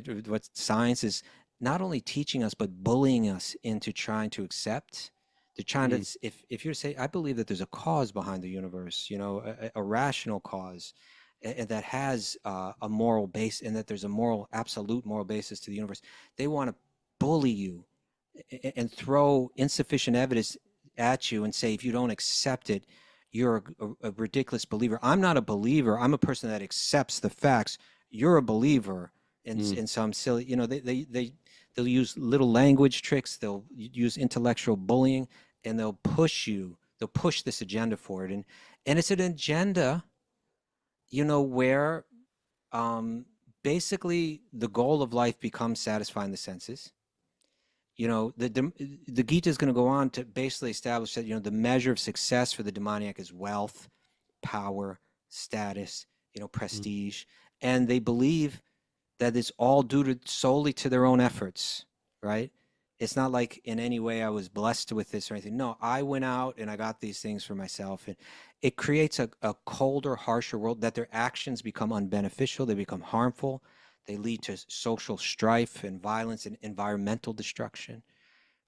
Speaker 1: science is not only teaching us, but bullying us into trying to accept. They're trying to, if you're to say, I believe that there's a cause behind the universe, a rational cause, and that has a moral base, and that there's a absolute moral basis to the universe. They want to bully you and throw insufficient evidence at you and say, if you don't accept it, you're a ridiculous believer. I'm not a believer. I'm a person that accepts the facts. You're a believer in some silly, they'll use little language tricks. They'll use intellectual bullying, and they'll push this agenda forward. And it's an agenda, where basically the goal of life becomes satisfying the senses. The Gita is going to go on to basically establish that, the measure of success for the demoniac is wealth, power, status, prestige. And they believe that it's all due solely to their own efforts, right? It's not like in any way I was blessed with this or anything. No, I went out and I got these things for myself. And it creates a colder, harsher world, that their actions become unbeneficial. They become harmful. They lead to social strife and violence and environmental destruction,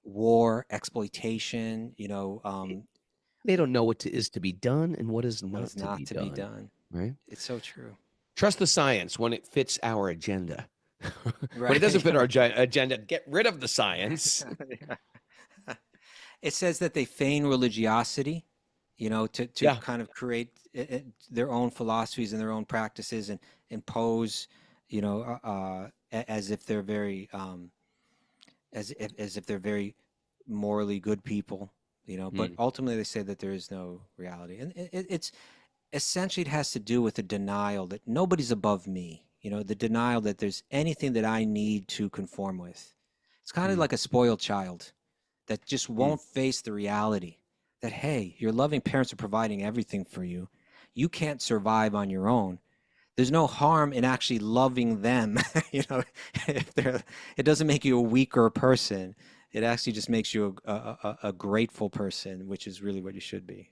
Speaker 1: war, exploitation,
Speaker 3: They don't know what is to be done and what is
Speaker 1: what is not to be done.
Speaker 3: Right?
Speaker 1: It's so true.
Speaker 3: Trust the science when it fits our agenda.
Speaker 1: Right.
Speaker 3: When it doesn't fit our agenda, get rid of the science.
Speaker 1: Yeah. It says that they feign religiosity, to kind of create their own philosophies and their own practices, and impose, as if they're very, as if they're very morally good people, But ultimately, they say that there is no reality, and it's essentially, it has to do with the denial that nobody's above me. The denial that there's anything that I need to conform with. It's kind of like a spoiled child that just won't face the reality that, hey, your loving parents are providing everything for you. You can't survive on your own. There's no harm in actually loving them. It doesn't make you a weaker person. it actually just makes you a grateful person, which is really what you should be.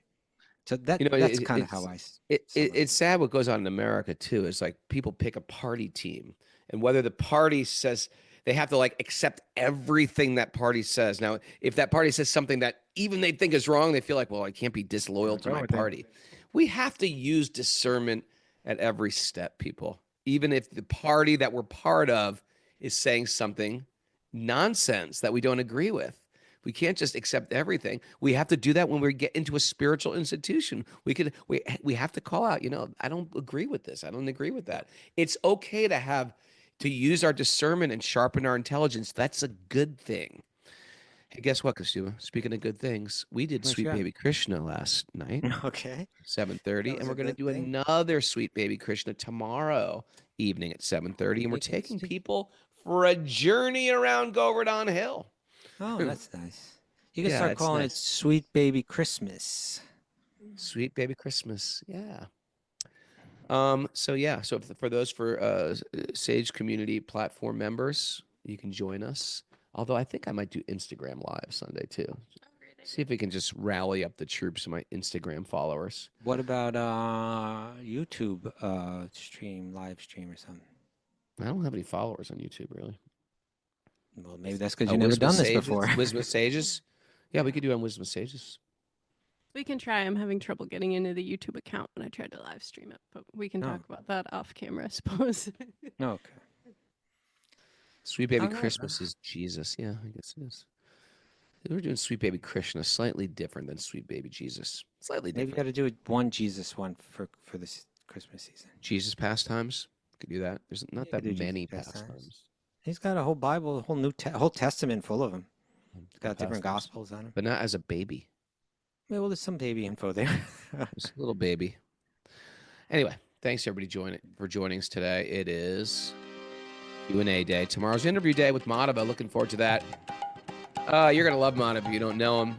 Speaker 1: So that's kind of how I
Speaker 3: it's sad what goes on in America too. Is like people pick a party team, and whether the party says they have to like accept everything that party says. Now, if that party says something that even they think is wrong, they feel like, well, I can't be disloyal to my party. We have to use discernment at every step, people. Even if the party that we're part of is saying something nonsense that we don't agree with. We can't just accept everything. We have to do that when we get into a spiritual institution. We have to call out, I don't agree with this. I don't agree with that. It's okay to use our discernment and sharpen our intelligence. That's a good thing. Hey, guess what, Kaustubha? Speaking of good things, we did Sweet Baby Krishna last night.
Speaker 1: Okay.
Speaker 3: 7:30, and we're going to do another Sweet Baby Krishna tomorrow evening at 7:30, and we're taking people for a journey around Govardhan Hill.
Speaker 1: Oh, that's nice. You can start calling it Sweet Baby Christmas.
Speaker 3: Sweet Baby Christmas, yeah. So for those Sage Community Platform members, you can join us. Although I think I might do Instagram Live Sunday too. See if we can just rally up the troops of my Instagram followers.
Speaker 1: What about YouTube live stream or something?
Speaker 3: I don't have any followers on YouTube, really.
Speaker 1: Well, maybe that's because you've never done this before.
Speaker 3: Wisdom of Sages? Yeah, we could do it on Wisdom of Sages.
Speaker 4: We can try. I'm having trouble getting into the YouTube account when I tried to live stream it, but we can talk about that off camera, I suppose.
Speaker 1: Okay.
Speaker 3: Sweet Baby Christmas is Jesus. Yeah, I guess it is. We're doing Sweet Baby Krishna, slightly different than Sweet Baby Jesus. Slightly different.
Speaker 1: Maybe you got to do one Jesus one for this Christmas season.
Speaker 3: Jesus pastimes. Could do that. There's not that many pastimes.
Speaker 1: He's got a whole Bible, a whole Testament full of them. He's got different Gospels on him.
Speaker 3: But not as a baby.
Speaker 1: Yeah, well, there's some baby info there.
Speaker 3: Just a little baby. Anyway, thanks everybody for joining us today. It is Q&A day. Tomorrow's interview day with Madhava. Looking forward to that. You're going to love Madhava if you don't know him.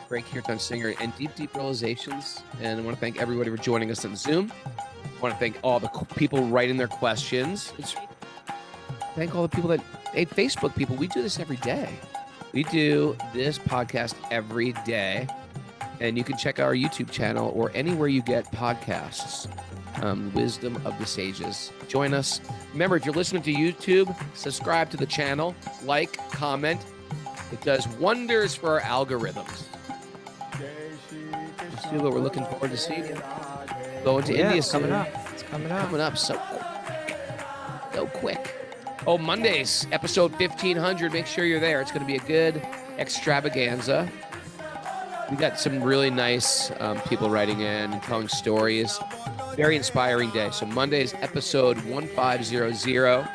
Speaker 3: Great kirtan singer and deep realizations. And I want to thank everybody for joining us on Zoom. I want to thank all the people writing their questions. Thank all the people Facebook people. We do this every day. We do this podcast every day. And you can check out our YouTube channel or anywhere you get podcasts. Wisdom of the Sages. Join us. Remember, if you're listening to YouTube, subscribe to the channel, like, comment. It does wonders for our algorithms. Let's see what we're looking forward to seeing you. Going to India soon.
Speaker 1: It's coming up.
Speaker 3: Coming up so quick. Oh, Mondays, episode 1500. Make sure you're there. It's going to be a good extravaganza. We got some really nice people writing in and telling stories. Very inspiring day. So Monday's episode 1500.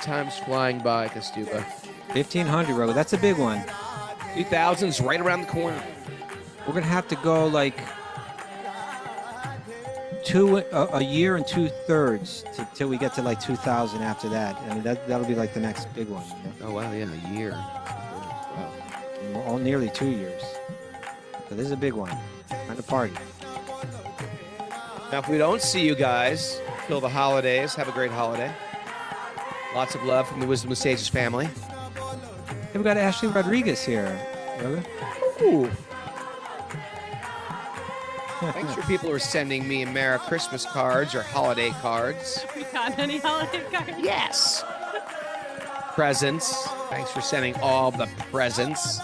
Speaker 3: Time's flying by, Kaustubha.
Speaker 1: 1500, Raghu. That's a big one.
Speaker 3: 2000's right around the corner.
Speaker 1: We're going to have to go like a year and 2/3 till we get to like 2000 after that. I mean, that'll be like the next big one.
Speaker 3: Oh, wow. Yeah, a year.
Speaker 1: Wow. Nearly 2 years. So this is a big one. Time to party.
Speaker 3: Now, if we don't see you guys till the holidays, have a great holiday. Lots of love from the Wisdom of Sages family.
Speaker 1: Hey, we got Ashley Rodriguez here.
Speaker 3: Ooh. Thanks for people who are sending me Merry Christmas cards or holiday cards.
Speaker 4: Have we got any holiday cards?
Speaker 3: Yes. Presents. Thanks for sending all the presents.